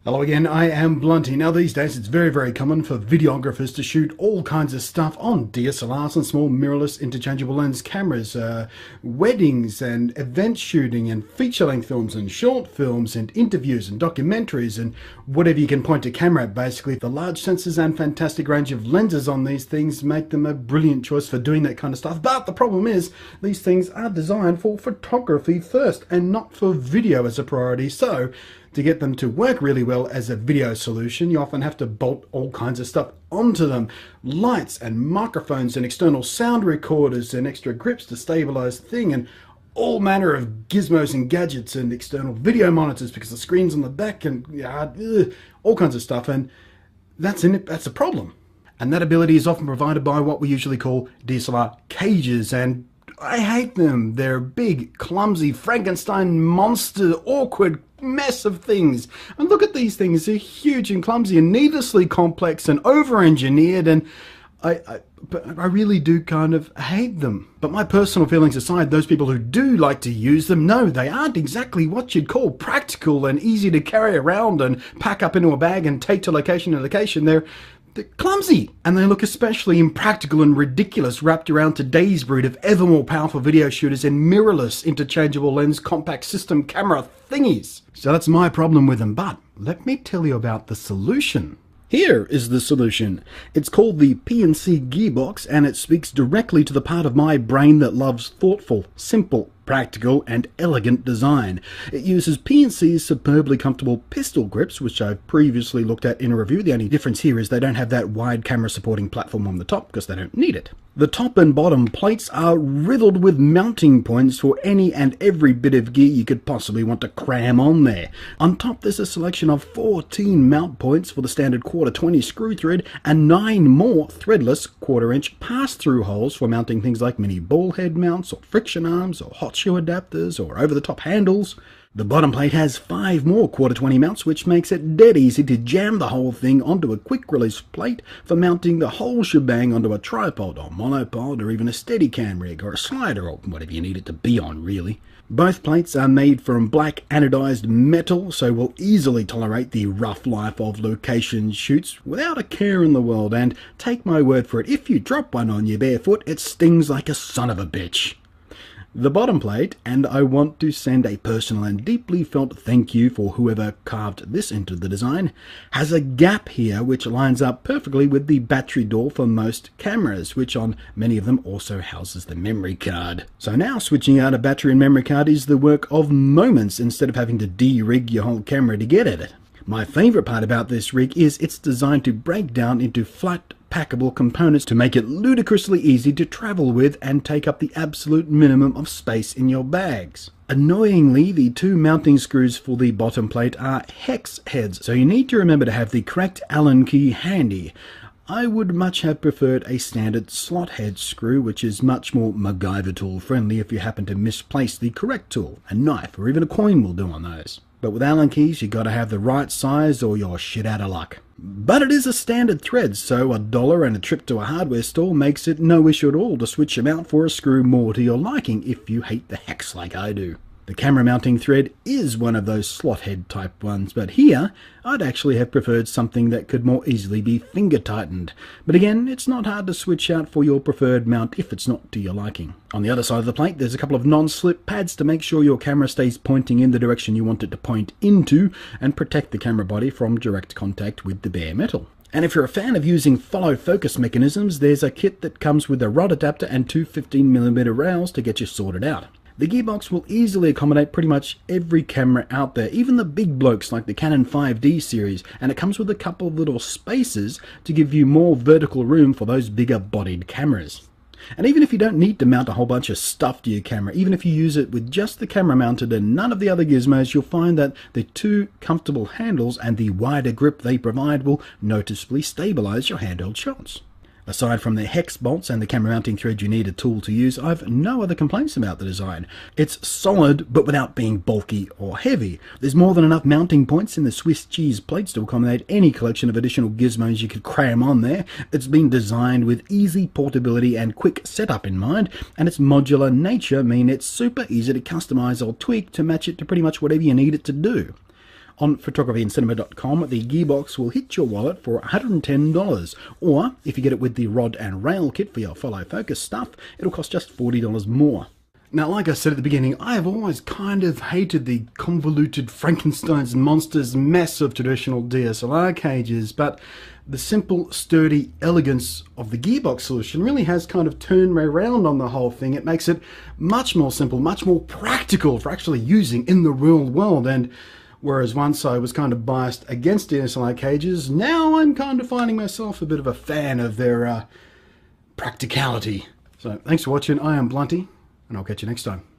Hello again, I am Blunty. Now these days it's very common for videographers to shoot all kinds of stuff on DSLRs and small mirrorless interchangeable lens cameras, weddings and event shooting and feature-length films and short films and interviews and documentaries and whatever you can point a camera at basically. The large sensors and fantastic range of lenses on these things make them a brilliant choice for doing that kind of stuff. But the problem is these things are designed for photography first and not for video as a priority. So to get them to work really well as a video solution, you often have to bolt all kinds of stuff onto them. Lights and microphones and external sound recorders and extra grips to stabilize the thing and all manner of gizmos and gadgets and external video monitors because the screen's on the back and all kinds of stuff. And that's a problem. And that ability is often provided by what we usually call DSLR cages, and I hate them. They're big, clumsy, Frankenstein monster, awkward mess of things. And look at these things. They're huge and clumsy and needlessly complex and over-engineered, and I really do kind of hate them. But my personal feelings aside, those people who do like to use them know they aren't exactly what you'd call practical and easy to carry around and pack up into a bag and take to location to location. They're clumsy, and they look especially impractical and ridiculous wrapped around today's breed of ever more powerful video shooters and mirrorless interchangeable lens compact system camera thingies. So that's my problem with them, but let me tell you about the solution. Here is the solution. It's called the PNC GearBox, and it speaks directly to the part of my brain that loves thoughtful, simple, practical and elegant design. It uses PNC's superbly comfortable pistol grips, which I've previously looked at in a review. The only difference here is they don't have that wide camera supporting platform on the top because they don't need it. The top and bottom plates are riddled with mounting points for any and every bit of gear you could possibly want to cram on there. On top there's a selection of 14 mount points for the standard 1/4-20 screw thread and 9 more threadless 1/4-inch pass-through holes for mounting things like mini ball head mounts or friction arms or hot shoe adapters or over-the-top handles. The bottom plate has 5 more 1/4-20 mounts, which makes it dead easy to jam the whole thing onto a quick-release plate for mounting the whole shebang onto a tripod or monopod or even a Steadicam rig or a slider or whatever you need it to be on, really. Both plates are made from black anodized metal, so will easily tolerate the rough life of location shoots without a care in the world, and take my word for it, if you drop one on your bare foot, it stings like a son of a bitch. The bottom plate, and I want to send a personal and deeply felt thank you for whoever carved this into the design, has a gap here which lines up perfectly with the battery door for most cameras, which on many of them also houses the memory card. So now switching out a battery and memory card is the work of moments instead of having to de-rig your whole camera to get at it. My favourite part about this rig is it's designed to break down into flat packable components to make it ludicrously easy to travel with and take up the absolute minimum of space in your bags. Annoyingly, the 2 mounting screws for the bottom plate are hex heads, so you need to remember to have the correct Allen key handy. I would much have preferred a standard slot head screw, which is much more MacGyver tool friendly if you happen to misplace the correct tool. A knife or even a coin will do on those. But with Allen keys, you gotta have the right size or you're shit out of luck. But it is a standard thread, so $1 and a trip to a hardware store makes it no issue at all to switch them out for a screw more to your liking if you hate the hex like I do. The camera mounting thread is one of those slot head type ones, but here I'd actually have preferred something that could more easily be finger tightened. But again, it's not hard to switch out for your preferred mount if it's not to your liking. On the other side of the plate there's a couple of non-slip pads to make sure your camera stays pointing in the direction you want it to point into and protect the camera body from direct contact with the bare metal. And if you're a fan of using follow focus mechanisms, there's a kit that comes with a rod adapter and 2 15mm rails to get you sorted out. The GearBox will easily accommodate pretty much every camera out there, even the big blokes like the Canon 5D series, and it comes with a couple of little spacers to give you more vertical room for those bigger bodied cameras. And even if you don't need to mount a whole bunch of stuff to your camera, even if you use it with just the camera mounted and none of the other gizmos, you'll find that the 2 comfortable handles and the wider grip they provide will noticeably stabilize your handheld shots. Aside from the hex bolts and the camera mounting thread you need a tool to use, I've no other complaints about the design. It's solid, but without being bulky or heavy. There's more than enough mounting points in the Swiss cheese plates to accommodate any collection of additional gizmos you could cram on there. It's been designed with easy portability and quick setup in mind, and its modular nature mean it's super easy to customize or tweak to match it to pretty much whatever you need it to do. On photographyandcinema.com, the GearBox will hit your wallet for $110, or if you get it with the rod and rail kit for your follow focus stuff, it'll cost just $40 more. Now, like I said at the beginning, I have always kind of hated the convoluted Frankenstein's monsters mess of traditional DSLR cages, but the simple, sturdy elegance of the GearBox solution really has kind of turned me around on the whole thing. It makes it much more simple, much more practical for actually using in the real world. And whereas once I was kind of biased against DSLR cages, now I'm kind of finding myself a bit of a fan of their practicality. So thanks for watching. I am Blunty, and I'll catch you next time.